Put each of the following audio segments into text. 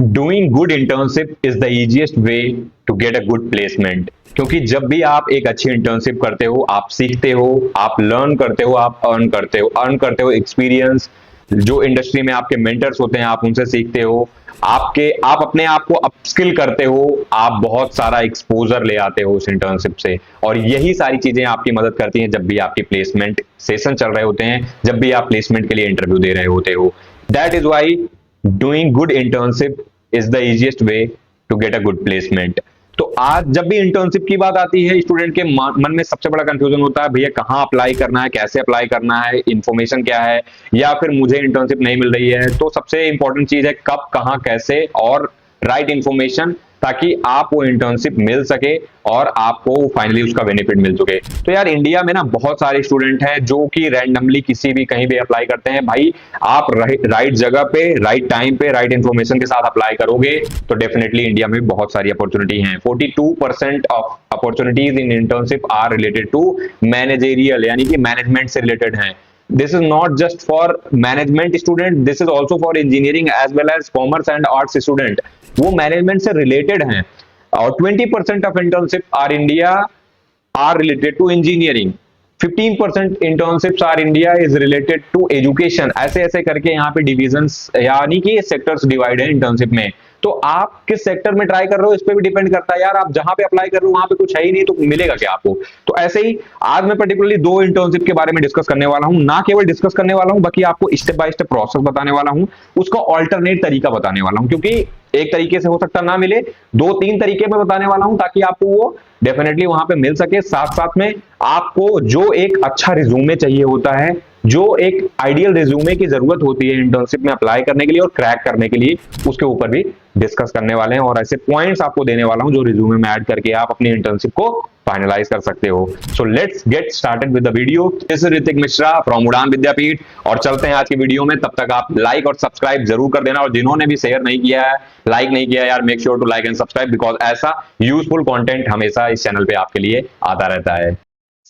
Doing good internship is the easiest way to get a good placement. क्योंकि जब भी आप एक अच्छी इंटर्नशिप करते हो, आप सीखते हो, आप लर्न करते हो, आप अर्न करते हो एक्सपीरियंस। जो इंडस्ट्री में आपके मेंटर्स होते हैं आप उनसे सीखते हो, आप अपने आप को अपस्किल करते हो, आप बहुत सारा एक्सपोजर ले आते हो उस इंटर्नशिप से। और यही सारी चीजें आपकी मदद करती हैं जब भी आपकी प्लेसमेंट सेशन चल रहे होते हैं, जब भी आप प्लेसमेंट के लिए इंटरव्यू दे रहे होते हो। That is why doing good internship is the easiest way to get a good placement. तो आज जब भी इंटर्नशिप की बात आती है, स्टूडेंट के मन में सबसे बड़ा कंफ्यूजन होता है, भैया कहाँ अप्लाई करना है, कैसे अप्लाई करना है, इन्फॉर्मेशन क्या है, या फिर मुझे इंटर्नशिप नहीं मिल रही है। तो सबसे इंपॉर्टेंट चीज है कब, कहाँ, कैसे और राइट इंफॉर्मेशन, ताकि आप वो इंटर्नशिप मिल सके और आपको फाइनली उसका बेनिफिट मिल सके। तो यार इंडिया में ना बहुत सारे स्टूडेंट हैं जो कि रैंडमली किसी भी कहीं भी अप्लाई करते हैं। भाई आप राइट जगह पे, राइट टाइम पे, राइट इंफॉर्मेशन के साथ अप्लाई करोगे तो डेफिनेटली इंडिया में बहुत सारी अपॉर्चुनिटी हैं। 42% of opportunities in internship are related to managerial, यानी कि मैनेजमेंट से रिलेटेड हैं। This is not just for management student, this is also for engineering as well as commerce and arts student। वो management से related हैं। और 20% of internship are India are related to engineering. 15% internships are India is related to education. ऐसे ऐसे करके यहाँ पे divisions यानी कि सेक्टर्स डिवाइड है इंटर्नशिप में। तो आप किस सेक्टर में ट्राई कर रहे हो इस पे भी डिपेंड करता है। यार आप जहां पे अप्लाई कर रहे हो वहां पे कुछ है ही नहीं तो मिलेगा क्या आपको। तो ऐसे ही आज मैं पर्टिकुलरली दो इंटर्नशिप के बारे में डिस्कस करने वाला हूं, ना केवल डिस्कस करने वाला हूं बल्कि आपको स्टेप बाय स्टेप प्रोसेस बताने वाला हूं, उसका ऑल्टरनेट तरीका बताने वाला हूं। क्योंकि एक तरीके से हो सकता ना मिले, दो तीन तरीके में बताने वाला हूं ताकि आपको वो डेफिनेटली वहां पे मिल सके। साथ साथ में आपको जो एक अच्छा रिज्यूमे चाहिए होता है, जो एक आइडियल रिज्यूमे की जरूरत होती है इंटर्नशिप में अप्लाई करने के लिए और क्रैक करने के लिए, उसके ऊपर भी डिस्कस करने वाले हैं और ऐसे पॉइंट्स आपको देने वाला हूं जो रिज्यूमे में ऐड करके आप अपनी इंटर्नशिप को फाइनलाइज कर सकते हो। So let's get started with the video. This is Hrithik Mishra from उड़ान विद्यापीठ और चलते हैं आज की वीडियो में। तब तक आप लाइक और सब्सक्राइब जरूर कर देना, और जिन्होंने भी शेयर नहीं किया है, लाइक नहीं किया यार, make sure to like and subscribe, because ऐसा यूजफुल कंटेंट हमेशा इस चैनल पे आपके लिए आता रहता है।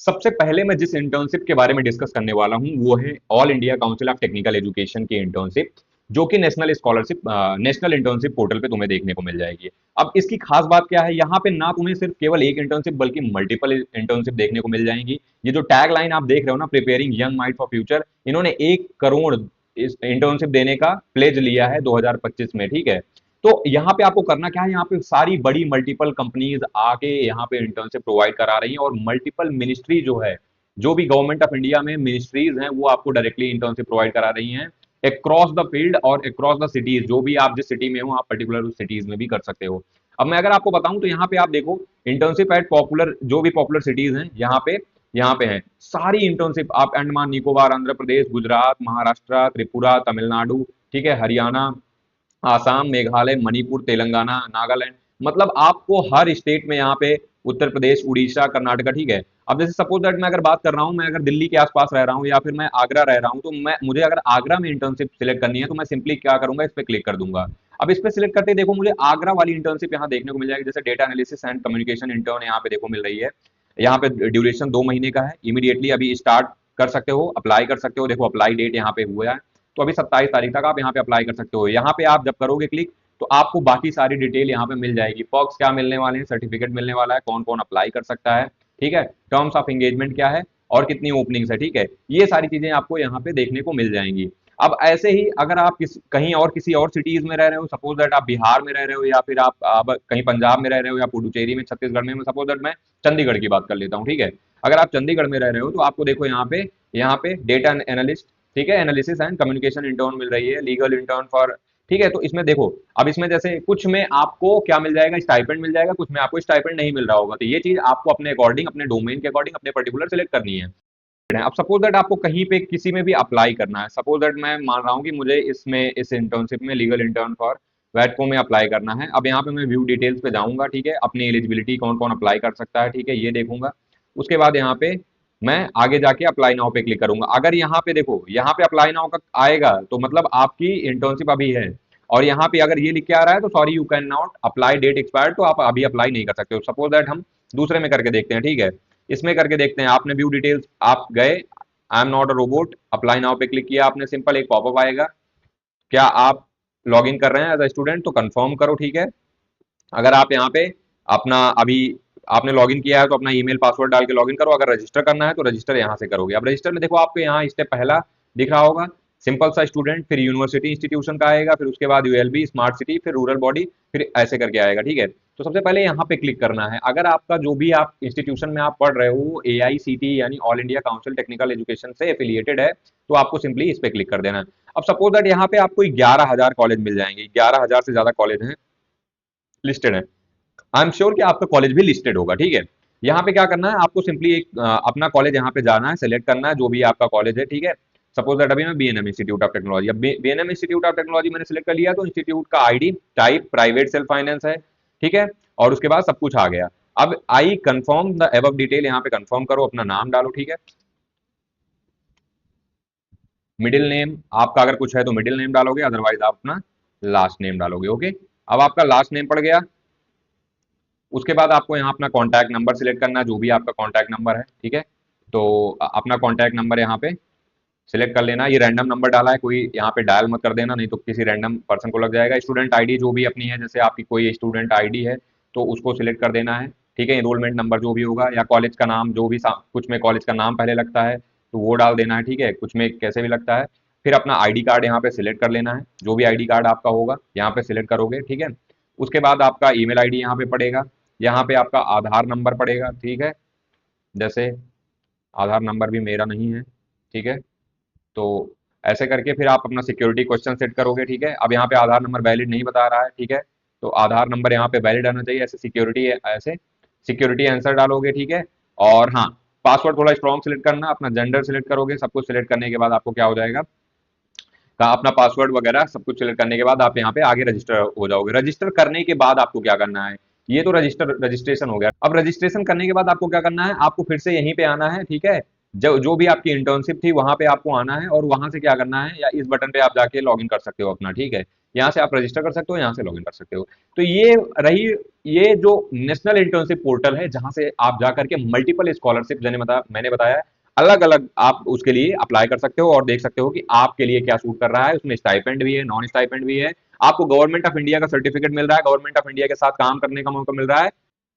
सबसे पहले मैं जिस इंटर्नशिप के बारे में डिस्कस करने वाला हूं वो है all India council of technical education की इंटर्नशिप, जो कि national scholarship national internship portal पे तुम्हें देखने को मिल जाएगी। अब इसकी खास बात क्या है, यहाँ पे ना तुम्हें सिर्फ केवल एक इंटर्नशिप बल्कि मल्टीपल इंटर्नशिप देखने को मिल जाएंगी। ये जो टैग लाइन आप देख रहे हो ना, preparing young mind for future, इन्होंने 1 करोड़ इस इंटर्नशिप देने का प्लेज लिया है 2025 में, ठीक है। तो यहाँ पे आपको करना क्या है, यहाँ पे सारी बड़ी मल्टीपल कंपनीज आके यहाँ पे इंटर्नशिप प्रोवाइड करा रही हैं, और मल्टीपल मिनिस्ट्री जो है, जो भी गवर्नमेंट ऑफ इंडिया में मिनिस्ट्रीज हैं वो आपको डायरेक्टली इंटर्नशिप प्रोवाइड करा रही हैं अक्रॉस द फील्ड और अक्रॉस द सिटीज। जो भी आप जिस सिटी में हो आप पर्टिकुलर उस सिटीज में भी कर सकते हो। अब मैं अगर आपको बताऊं तो यहाँ पे आप देखो इंटर्नशिप एट पॉपुलर, जो भी पॉपुलर सिटीज हैं यहाँ पे हैं सारी इंटर्नशिप। आप अंडमान निकोबार, आंध्र प्रदेश, गुजरात, महाराष्ट्र, त्रिपुरा, तमिलनाडु, ठीक है, हरियाणा, आसाम, मेघालय, मणिपुर, तेलंगाना, नागालैंड, मतलब आपको हर स्टेट में यहाँ पे, उत्तर प्रदेश, उड़ीसा, कर्नाटका, ठीक है। अब जैसे सपोज दैट मैं अगर बात कर रहा हूँ, मैं अगर दिल्ली के आसपास रह रहा हूँ या फिर मैं आगरा रह रहा हूँ, तो मुझे अगर आगरा में इंटर्नशिप सिलेक्ट करनी है तो मैं सिंपली क्या करूंगा, इस पर क्लिक कर दूंगा। अब इस पे सिलेक्ट करते देखो मुझे आगरा वाली इंटर्नशिप यहाँ देखने को मिल जाएगी। जैसे data analysis and communication intern यहाँ पे देखो मिल रही है। यहाँ पे ड्यूरेशन 2 महीने का है, इमीडिएटली अभी स्टार्ट कर सकते हो, अप्लाई कर सकते हो। देखो अप्लाई डेट यहाँ पे हुआ है, तो अभी 27 तारीख तक आप यहाँ पे अप्लाई कर सकते हो। यहाँ पे आप जब करोगे क्लिक तो आपको बाकी सारी डिटेल यहाँ पे मिल जाएगी। पर्क्स क्या मिलने वाले हैं, सर्टिफिकेट मिलने वाला है, कौन कौन अप्लाई कर सकता है, ठीक है, टर्म्स ऑफ एंगेजमेंट क्या है और कितनी ओपनिंग्स है, ठीक है। ये सारी चीजें आपको यहाँ पे देखने को मिल जाएंगी। अब ऐसे ही अगर आप कहीं और किसी और सिटीज में रह रहे हो, सपोज दैट आप बिहार में रह रहे हो या फिर आप कहीं पंजाब में रह रहे हो या पुडुचेरी में, छत्तीसगढ़ में, सपोज दैट मैं चंडीगढ़ की बात कर लेता हूँ, ठीक है। अगर आप चंडीगढ़ में रह रहे हो तो आपको देखो यहाँ पे डेटा एनालिस्ट, ठीक है, एनालिसिस एंड कम्युनिकेशन इंटर्न मिल रही है, लीगल इंटर्न फॉर, ठीक है। तो इसमें देखो, अब इसमें जैसे कुछ में आपको क्या मिल जाएगा, स्टाइपेंड मिल जाएगा, कुछ में आपको स्टाइपेंड नहीं मिल रहा होगा। तो ये चीज आपको अपने अकॉर्डिंग, अपने डोमेन के अकॉर्डिंग, अपने पर्टिकुलर सिलेक्ट करनी है। अब सपोज दैट आपको कहीं पे किसी में भी अप्लाई करना है, सपोज दैट मैं मान रहा हूँ कि मुझे इसमें इस इंटर्नशिप में लीगल इंटर्न फॉर वैटको में अप्लाई करना है। अब यहाँ पे मैं व्यू डिटेल्स पे जाऊंगा, ठीक है, अपनी एलिजिबिलिटी कौन कौन अप्लाई कर सकता है, ठीक है, ये देखूंगा। उसके बाद यहाँ पे मैं आगे जाके अप्लाई नाउ पे क्लिक करूंगा। अगर यहाँ पे देखो, यहाँ पे अप्लाई नाउ का आएगा तो मतलब आपकी इंटर्नशिप अभी है, और यहाँ पे अगर ये लिख के आ रहा है तो sorry you can not apply, date expired, तो आप अभी अप्लाई नहीं कर सकते हो। सपोज दैट हम दूसरे में करके देखते हैं, ठीक है, इसमें करके देखते हैं। आपने व्यू डिटेल्स, आप गए, I am not a robot, apply now पे क्लिक किया आपने, सिंपल एक पॉपअप आएगा, क्या आप लॉग इन कर रहे हैं एज अ स्टूडेंट तो कंफर्म करो, ठीक है। अगर आप यहाँ पे अपना अभी आपने लॉगिन किया है तो अपना ईमेल पासवर्ड डाल के लॉगिन करो। अगर रजिस्टर करना है तो रजिस्टर यहाँ से करोगे। अब रजिस्टर में देखो आपको यहाँ स्टेप पहला दिख रहा होगा, सिंपल सा स्टूडेंट, फिर यूनिवर्सिटी इंस्टीट्यूशन का आएगा, फिर उसके बाद यूएलबी स्मार्ट सिटी, फिर रूरल बॉडी, फिर ऐसे करके आएगा, ठीक है। तो सबसे पहले यहाँ पे क्लिक करना है। अगर आपका जो भी आप इंस्टीट्यूशन में आप पढ़ रहे हो वो AICTE यानी all India council technical education से एफिलिएटेड है, तो आपको सिंपली इस पे क्लिक कर देना है। अब सपोज दैट यहाँ पे आपको 11,000 कॉलेज मिल जाएंगे, 11,000 से ज्यादा कॉलेज हैं, लिस्टेड है। आई एम श्योर कि आपका कॉलेज भी लिस्टेड होगा, ठीक है। यहाँ पे क्या करना है, आपको सिंपली एक अपना कॉलेज यहाँ पे जाना है, सेलेक्ट करना है जो भी आपका कॉलेज है, ठीक है। सपोज दैट अभी मैं BNM इंस्टीट्यूट ऑफ टेक्नोलॉजी, अब BNM इंस्टीट्यूट ऑफ टेक्नोलॉजी मैंने सिलेक्ट कर लिया, तो इंस्टीट्यूट का ID type private self finance है, ठीक है। और उसके बाद सब कुछ आ गया। अब I confirm the above detail, यहाँ पे कंफर्म करो, अपना नाम डालो, ठीक है। मिडिल नेम आपका अगर कुछ है तो मिडिल नेम डालोगे, अदरवाइज आप अपना लास्ट नेम डालोगे, ओके। अब आपका लास्ट नेम पड़ गया। उसके बाद आपको यहाँ अपना कॉन्टैक्ट नंबर सिलेक्ट करना है, जो भी आपका कॉन्टैक्ट नंबर है, ठीक है। तो अपना कॉन्टैक्ट नंबर यहाँ पे सिलेक्ट कर लेना। ये रैंडम नंबर डाला है, कोई यहाँ पे डायल मत कर देना, नहीं तो किसी रैंडम पर्सन को लग जाएगा। स्टूडेंट आईडी जो भी अपनी है, जैसे आपकी कोई स्टूडेंट आईडी है तो उसको सिलेक्ट कर देना है, ठीक है। एनरोलमेंट नंबर जो भी होगा, या कॉलेज का नाम जो भी, कुछ में कॉलेज का नाम पहले लगता है तो वो डाल देना है, ठीक है, कुछ में कैसे भी लगता है। फिर अपना आईडी कार्ड यहाँ पे सिलेक्ट कर लेना है, जो भी आईडी कार्ड आपका होगा यहाँ पे सिलेक्ट करोगे, ठीक है। उसके बाद आपका ईमेल आईडी यहाँ पे पड़ेगा, यहाँ पे आपका आधार नंबर पड़ेगा, ठीक है। जैसे आधार नंबर भी मेरा नहीं है, ठीक है। तो ऐसे करके फिर आप अपना सिक्योरिटी क्वेश्चन सेट करोगे, ठीक है। अब यहाँ पे आधार नंबर वैलिड नहीं बता रहा है, ठीक है, तो आधार नंबर यहाँ पे वैलिड आना चाहिए, ऐसे सिक्योरिटी आंसर डालोगे, ठीक है। और हाँ, पासवर्ड थोड़ा स्ट्रॉन्ग सिलेक्ट करना, अपना जेंडर सिलेक्ट करोगे। सब कुछ सिलेक्ट करने के बाद आपको क्या हो जाएगा, का अपना पासवर्ड वगैरह सब कुछ सिलेक्ट करने के बाद आप यहाँ पे आगे रजिस्टर हो जाओगे। रजिस्टर करने के बाद आपको क्या करना है, ये तो रजिस्ट्रेशन हो गया। अब रजिस्ट्रेशन करने के बाद आपको क्या करना है, आपको फिर से यहीं पे आना है, ठीक है। जो जो भी आपकी इंटर्नशिप थी वहां पे आपको आना है, और वहां से क्या करना है, या इस बटन पे आप जाके लॉग इन कर सकते हो अपना, ठीक है। यहाँ से आप रजिस्टर कर सकते हो, यहाँ से लॉग इन कर सकते हो। तो ये रही, ये जो नेशनल इंटर्नशिप पोर्टल है जहां से आप जाकर के मल्टीपल स्कॉलरशिप मैंने बताया अलग अलग आप उसके लिए अप्लाई कर सकते हो, और देख सकते हो कि आपके लिए क्या सूट कर रहा है। उसमें स्टाइपेंड भी है, नॉन स्टाइपेंड भी है, आपको गवर्नमेंट ऑफ इंडिया का सर्टिफिकेट मिल रहा है, गवर्नमेंट ऑफ इंडिया के साथ काम करने का मौका मिल रहा है।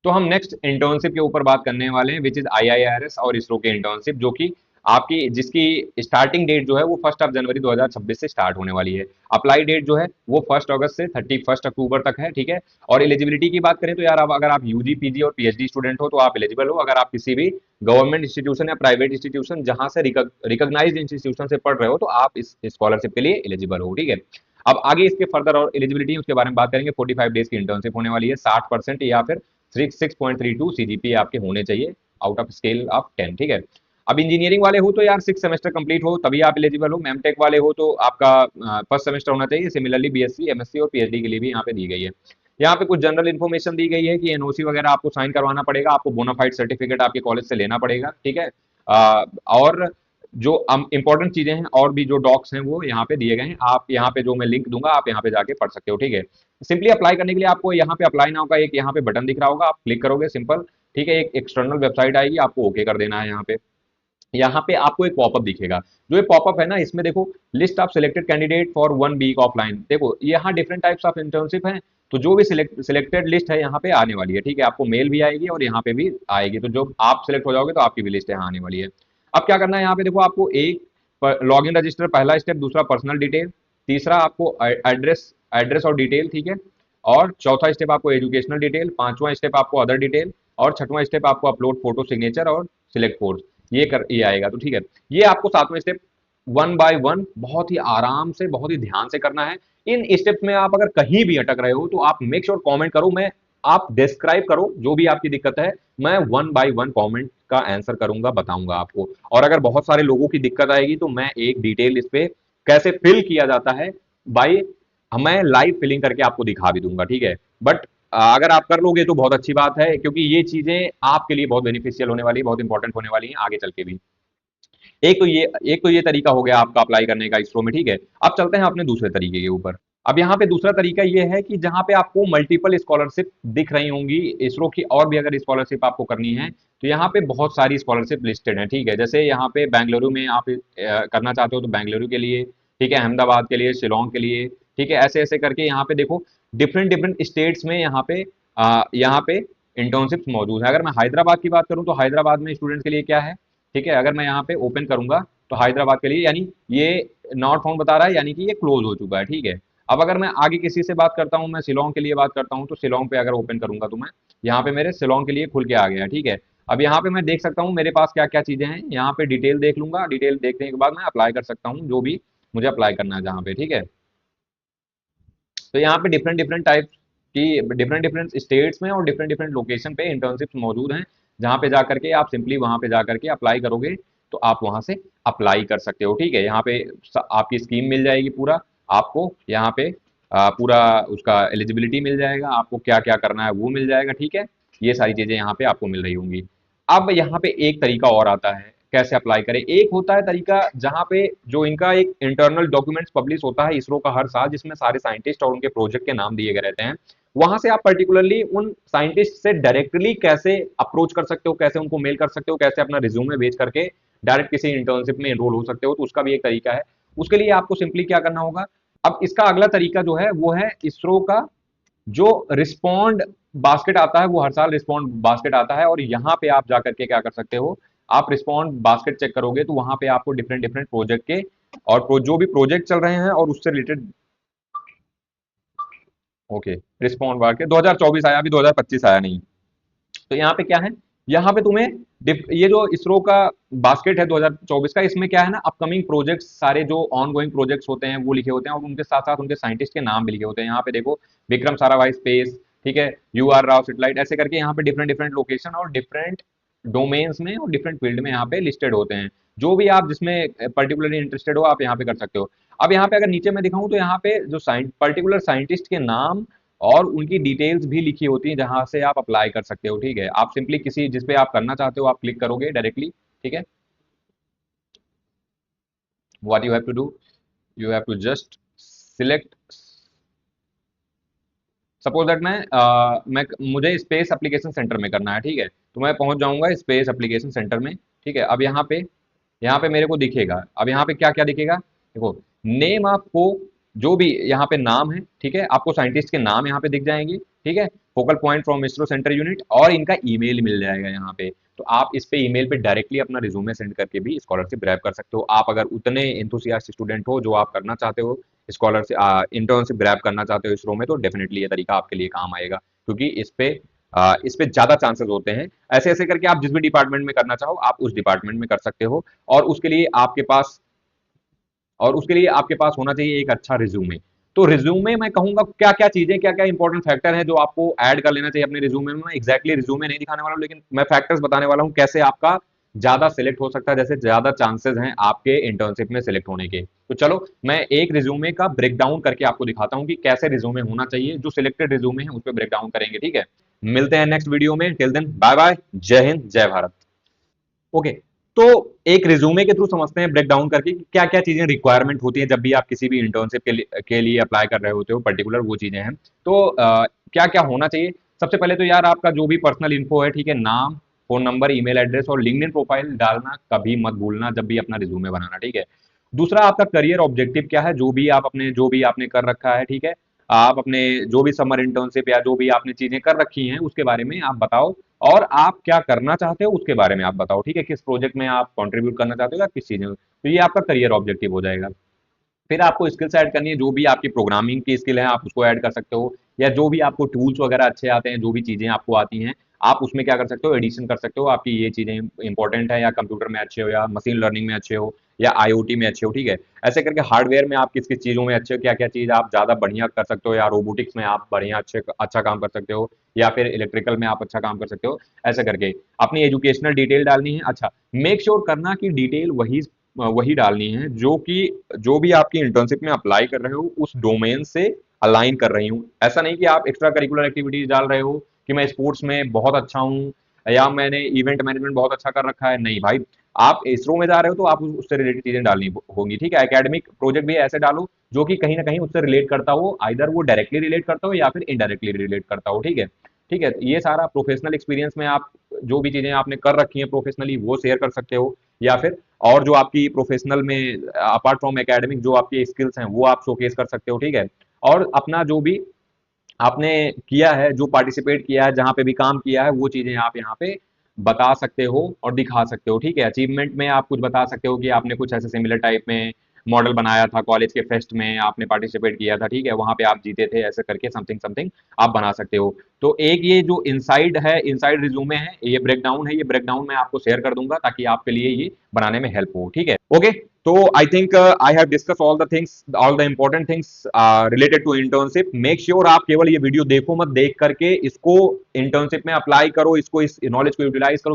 तो हम नेक्स्ट इंटर्नशिप के ऊपर बात करने वाले हैं, विच इज IIRS और इसरो के इंटर्नशिप, जो कि आपकी जिसकी स्टार्टिंग डेट जो है वो 1 जनवरी 2026 से स्टार्ट होने वाली है। अप्लाई डेट जो है वो 1 अगस्त से 31 अक्टूबर तक है, ठीक है। और एलिजिबिलिटी की बात करें तो यार, अब अगर आप UG PG और PhD स्टूडेंट हो तो आप एलिजिबल हो। अगर आप किसी भी गवर्नमेंट इंस्टीट्यूशन या प्राइवेट इंस्टीट्यूशन जहां से रिकॉग्नाइज्ड इंस्टीट्यूशन से पढ़ रहे हो तो आप इस स्कॉलरशिप के लिए एलिजिबल हो, ठीक है। अब आगे इसके फर्दर और एलिजिबिलिटी उसके बारे में बात करेंगे। 45 डेज की इंटर्नशिप होने वाली है, 60% या फिर 6.32 CGPA आपके होने चाहिए आउट ऑफ स्केल ऑफ 10, ठीक है। अब इंजीनियरिंग वाले हो तो यार 6 सेमेस्टर कंप्लीट हो तभी आप एलिजिबल हो। मैमटेक वाले हो तो आपका फर्स्ट सेमेस्टर होना चाहिए। सिमिलरली BSc MSc और PhD के लिए भी यहाँ पे दी गई है। यहाँ पे कुछ जनरल इन्फॉर्मेशन दी गई है कि NOC वगैरह आपको साइन करवाना पड़ेगा, आपको बोनाफाइड सर्टिफिकेट आपके कॉलेज से लेना पड़ेगा, ठीक है। और जो इंपॉर्टेंट चीजें हैं और भी जो डॉक्स हैं वो यहाँ पे दिए गए हैं। आप यहाँ पे जो मैं लिंक दूंगा आप यहाँ पे जाके पढ़ सकते हो, ठीक है। सिंपली अप्लाई करने के लिए आपको यहाँ पे अप्लाई नाउ का एक यहाँ पे बटन दिख रहा होगा, आप क्लिक करोगे सिंपल, ठीक है। एक एक्सटर्नल वेबसाइट आएगी, आपको ओके कर देना है। यहाँ पे आपको एक पॉपअप दिखेगा। जो ये पॉपअप है ना, इसमें देखो list of selected candidate for 1 week offline. देखो यहाँ डिफरेंट टाइप्स ऑफ इंटर्नशिप हैं, तो जो भी सिलेक्टेड लिस्ट है यहाँ पे आने वाली है, ठीक है। आपको मेल भी आएगी और यहाँ पे भी आएगी, तो जो आप सिलेक्ट हो जाओगे तो आपकी भी लिस्ट यहाँ आने वाली है। अब क्या करना है, यहाँ पे देखो आपको एक लॉग इन रजिस्टर पहला स्टेप, दूसरा पर्सनल डिटेल, तीसरा आपको एड्रेस एड्रेस और डिटेल, ठीक है। और चौथा स्टेप आपको एजुकेशनल डिटेल, पांचवा स्टेप आपको अदर डिटेल, और छठवां स्टेप आपको अपलोड फोटो सिग्नेचर और सिलेक्ट कोर्स, ये आएगा, तो ठीक है। ये आपको सातवें स्टेप 1 बाय 1 बहुत ही आराम से बहुत ही ध्यान से करना है। इन स्टेप्स में आप अगर कहीं भी अटक रहे हो तो आप मेक श्योर कमेंट करो, मैं आप डिस्क्राइब करो जो भी आपकी दिक्कत है, मैं 1 बाय 1 कमेंट का आंसर करूंगा, बताऊंगा आपको। और अगर बहुत सारे लोगों की दिक्कत आएगी तो मैं एक डिटेल इस पे कैसे फिल किया जाता है बाई, मैं लाइव फिलिंग करके आपको दिखा भी दूंगा, ठीक है। बट अगर आप कर लोगे तो बहुत अच्छी बात है, क्योंकि ये चीजें आपके लिए बहुत बेनिफिशियल होने वाली है, बहुत इंपॉर्टेंट होने वाली है आगे चल के भी। एक तो ये तरीका हो गया आपका अप्लाई करने का इसरो में, ठीक है। अब चलते हैं अपने दूसरे तरीके के ऊपर। अब यहाँ पे दूसरा तरीका ये है कि जहां पे आपको मल्टीपल स्कॉलरशिप दिख रही होंगी इसरो की, और भी अगर स्कॉलरशिप आपको करनी है तो यहाँ पे बहुत सारी स्कॉलरशिप लिस्टेड है, ठीक है। जैसे यहाँ पे बेंगलुरु में आप करना चाहते हो तो बेंगलुरु के लिए, ठीक है, अहमदाबाद के लिए, शिलोंग के लिए, ठीक है। ऐसे ऐसे करके यहाँ पे देखो डिफरेंट डिफरेंट स्टेट्स में यहाँ पे इंटर्नशिप्स मौजूद है। अगर मैं हैदराबाद की बात करूँ तो हैदराबाद में स्टूडेंट्स के लिए क्या है, ठीक है। अगर मैं यहाँ पे ओपन करूंगा तो हैदराबाद के लिए यानी ये नॉट फाउंड बता रहा है, यानी कि ये क्लोज हो चुका है, ठीक है। अब अगर मैं आगे किसी से बात करता हूँ, मैं शिलोंग के लिए बात करता हूँ, तो शिलोंग पे अगर ओपन करूंगा तो मैं यहाँ पे मेरे शिलोंग के लिए खुल के आ गया, ठीक है। अब यहाँ पे मैं देख सकता हूँ मेरे पास क्या क्या चीजें हैं, यहाँ पे डिटेल देख लूंगा, डिटेल देखने के बाद मैं अप्लाई कर सकता हूँ जो भी मुझे अप्लाई करना है जहाँ पे, ठीक है। तो यहाँ पे डिफरेंट डिफरेंट टाइप की डिफरेंट डिफरेंट स्टेट्स में और डिफरेंट डिफरेंट लोकेशन पे इंटर्नशिप्स मौजूद हैं, जहाँ पे जाकर के आप सिंपली वहाँ पे जाकर के अप्लाई करोगे तो आप वहाँ से अप्लाई कर सकते हो, ठीक है। यहाँ पे आपकी स्कीम मिल जाएगी पूरा, आपको यहाँ पे पूरा उसका एलिजिबिलिटी मिल जाएगा, आपको क्या क्या करना है वो मिल जाएगा, ठीक है। ये सारी चीजें यहाँ पे आपको मिल रही होंगी। अब यहाँ पे एक तरीका और आता है कैसे अप्लाई करें। एक होता है तरीका जहां पे जो इनका एक इंटरनल डॉक्यूमेंट्स पब्लिश होता है इसरो का हर साल, जिसमें सारे साइंटिस्ट और उनके प्रोजेक्ट के नाम दिए गए रहते हैं। वहां से आप पर्टिकुलरली उन साइंटिस्ट से डायरेक्टली कैसे अप्रोच कर सकते हो, कैसे उनको मेल कर सकते हो, कैसे अपना रिज्यूमे भेज करके डायरेक्ट किसी इंटर्नशिप में एनरोल हो सकते हो, तो उसका भी एक तरीका है। उसके लिए आपको सिंपली क्या करना होगा, अब इसका अगला तरीका जो है वो है इसरो का जो रिस्पॉन्ड बास्केट आता है, वो हर साल रिस्पॉन्ड बास्केट आता है, और यहाँ पे आप जाकर के क्या कर सकते हो, आप रिस्पॉन्ड बास्केट चेक करोगे तो वहां पे आपको डिफरेंट डिफरेंट प्रोजेक्ट के और जो भी प्रोजेक्ट चल रहे हैं और उससे रिलेटेड, ओके, रिस्पॉन्ड बास्केट 2024 आया, अभी 2025 आया नहीं। तो यहाँ पे क्या है, यहाँ पे तुम्हें ये जो इसरो का बास्केट है 2024 का, इसमें क्या है ना, अपकमिंग प्रोजेक्ट्स सारे जो ऑन गोइंग प्रोजेक्ट्स होते हैं वो लिखे होते हैं, और उनके साथ साथ उनके साइंटिस्ट के नाम भी लिखे होते हैं। यहाँ पे देखो विक्रम साराभाई स्पेस, ठीक है, यू आर राव सेटेलाइट, ऐसे करके यहाँ पे डिफरेंट डिफरेंट लोकेशन और डिफरेंट डोमेन्स में और डिफरेंट फील्ड में यहाँ पे लिस्टेड होते हैं। जो भी आप जिसमें पर्टिकुलरली इंटरेस्टेड हो आप यहाँ पे कर सकते हो। अब यहाँ पे अगर नीचे मैं दिखाऊं तो यहाँ पे जो पर्टिकुलर साइंटिस्ट के नाम और उनकी डिटेल्स भी लिखी होती हैं जहां से आप अप्लाई कर सकते हो, ठीक है। आप सिंपली किसी जिस पे आप करना चाहते हो आप क्लिक करोगे डायरेक्टली, ठीक है। What you have to do, you have to just select, suppose that मैं मुझे स्पेस एप्लीकेशन सेंटर में करना है, ठीक है। तो मैं पहुंच जाऊंगा स्पेस एप्लीकेशन सेंटर में, ठीक है। अब यहाँ पे मेरे को दिखेगा, अब यहाँ पे क्या क्या दिखेगा, देखो नेम आपको जो भी यहाँ पे नाम है, ठीक है, आपको साइंटिस्ट के नाम यहाँ पे दिख जाएंगे, ठीक है। Focal point from ISRO centre unit, और इनका ईमेल मिल जाएगा यहाँ पे। तो आप इस पे ईमेल पे डायरेक्टली अपना रिज्यूमे सेंड करके भी स्कॉलरशिप ग्रैब कर सकते हो। आप अगर उतने एंथुसियास्ट स्टूडेंट हो जो आप करना चाहते हो स्कॉलरशिप इंटर्नशिप ग्रैब करना चाहते हो इसरो में, तो डेफिनेटली ये तरीका आपके लिए काम आएगा, क्योंकि इस पे ज्यादा चांसेस होते हैं। ऐसे ऐसे करके आप जिस भी डिपार्टमेंट में करना चाहो आप उस डिपार्टमेंट में कर सकते हो, और उसके लिए आपके पास होना चाहिए एक अच्छा रिज्यूमे। तो रिज्यूमे मैं कहूंगा क्या क्या चीजें, क्या क्या इंपॉर्टेंट फैक्टर हैं जो आपको ऐड कर लेना चाहिए अपने रिज्यूमे में। मैं एग्जैक्टली रिज्यूमे नहीं दिखाने वाला हूं, लेकिन मैं फैक्टर्स बताने वाला हूं कैसे आपका ज्यादा सिलेक्ट हो सकता है, जैसे ज्यादा चांसेस हैं आपके इंटर्नशिप में सिलेक्ट होने के। तो चलो मैं एक रिज्यूमे का ब्रेक डाउन करके आपको दिखाता हूं कि कैसे रिज्यूमे होना चाहिए, जो सिलेक्टेड रिज्यूमे है उस पर ब्रेक डाउन करेंगे, ठीक है। मिलते हैं नेक्स्ट वीडियो में, टिल देन बाय बाय, जय हिंद जय भारत। ओके, तो एक रिज्यूमे के थ्रू समझते हैं ब्रेक डाउन करके कि क्या क्या चीजें रिक्वायरमेंट होती हैं जब भी आप किसी भी इंटर्नशिप के लिए अप्लाई कर रहे होते हो, पर्टिकुलर वो चीजें हैं। तो क्या क्या होना चाहिए, सबसे पहले तो यार आपका जो भी पर्सनल इन्फो है, ठीक है, नाम, फोन नंबर, ईमेल एड्रेस और लिंक्डइन प्रोफाइल डालना कभी मत भूलना जब भी अपना रिज्यूमे बनाना, ठीक है। दूसरा आपका करियर ऑब्जेक्टिव क्या है, जो भी आपने कर रखा है, ठीक है। आप अपने जो भी समर इंटर्नशिप या जो भी आपने चीजें कर रखी हैं उसके बारे में आप बताओ, और आप क्या करना चाहते हो उसके बारे में आप बताओ, ठीक है। किस प्रोजेक्ट में आप कंट्रीब्यूट करना चाहते हो या किस चीज में, तो ये आपका करियर ऑब्जेक्टिव हो जाएगा। फिर आपको स्किल्स ऐड करनी है, जो भी आपकी प्रोग्रामिंग की स्किल है आप उसको ऐड कर सकते हो, या जो भी आपको टूल्स वगैरह अच्छे आते हैं, जो भी चीजें आपको आती हैं आप उसमें क्या कर सकते हो, एडिशन कर सकते हो। आपकी ये चीजें इंपॉर्टेंट है, या कंप्यूटर में अच्छे हो, या मशीन लर्निंग में अच्छे हो, या आईओटी में अच्छे हो, ठीक है। ऐसे करके हार्डवेयर में आप किस किस चीजों में अच्छे हो, क्या क्या चीज आप ज्यादा बढ़िया कर सकते हो, या रोबोटिक्स में आप बढ़िया अच्छा काम कर सकते हो, या फिर इलेक्ट्रिकल में आप अच्छा काम कर सकते हो। ऐसे करके अपनी एजुकेशनल डिटेल डालनी है। अच्छा, मेक श्योर करना कि डिटेल वही वही डालनी है जो भी आपकी इंटर्नशिप में अप्लाई कर रहे हो उस डोमेन से अलाइन कर रही हूँ। ऐसा नहीं कि आप एक्स्ट्रा करिकुलर एक्टिविटीज डाल रहे हो कि मैं स्पोर्ट्स में बहुत अच्छा हूँ या मैंने इवेंट मैनेजमेंट बहुत अच्छा कर रखा है, नहीं भाई। आप इसरो में जा रहे हो तो आप उससे रिलेटेड चीजें डालनी होंगी, ठीक है। एकेडमिक प्रोजेक्ट भी ऐसे डालो जो कि कहीं ना कहीं उससे रिलेट करता हो, आइदर वो डायरेक्टली रिलेट करता हो या फिर इनडायरेक्टली रिलेट करता हो, ठीक है। ठीक है, ये सारा प्रोफेशनल एक्सपीरियंस में आप जो भी चीजें आपने कर रखी हैं प्रोफेशनली वो शेयर कर सकते हो। या फिर और जो आपकी प्रोफेशनल में अपार्ट फ्रॉम एकेडमिक जो आपके स्किल्स हैं वो आप शोकेस कर सकते हो, ठीक है। और अपना जो भी आपने किया है, जो पार्टिसिपेट किया है, जहां पे भी काम किया है, वो चीजें आप यहाँ पे बता सकते हो और दिखा सकते हो, ठीक है। अचीवमेंट में आप कुछ बता सकते हो कि आपने कुछ ऐसे सिमिलर टाइप में मॉडल बनाया था, कॉलेज के फेस्ट में आपने पार्टिसिपेट किया था, ठीक है, वहां पे आप जीते थे, ऐसे करके समथिंग समथिंग आप बना सकते हो। तो एक ये जो इनसाइड है, इनसाइड रिज्यूमे है, ये ब्रेकडाउन है, ये ब्रेकडाउन मैं आपको शेयर कर दूंगा ताकि आपके लिए ये बनाने में हेल्प हो, ठीक है। ओके, तो I think I have discuss all the things, all the important things related to internship. Make sure आप केवल ये वीडियो देखो मत, देख करके इसको इंटर्नशिप में अप्लाई करो, इसको इस नॉलेज को यूटिलाइज करो।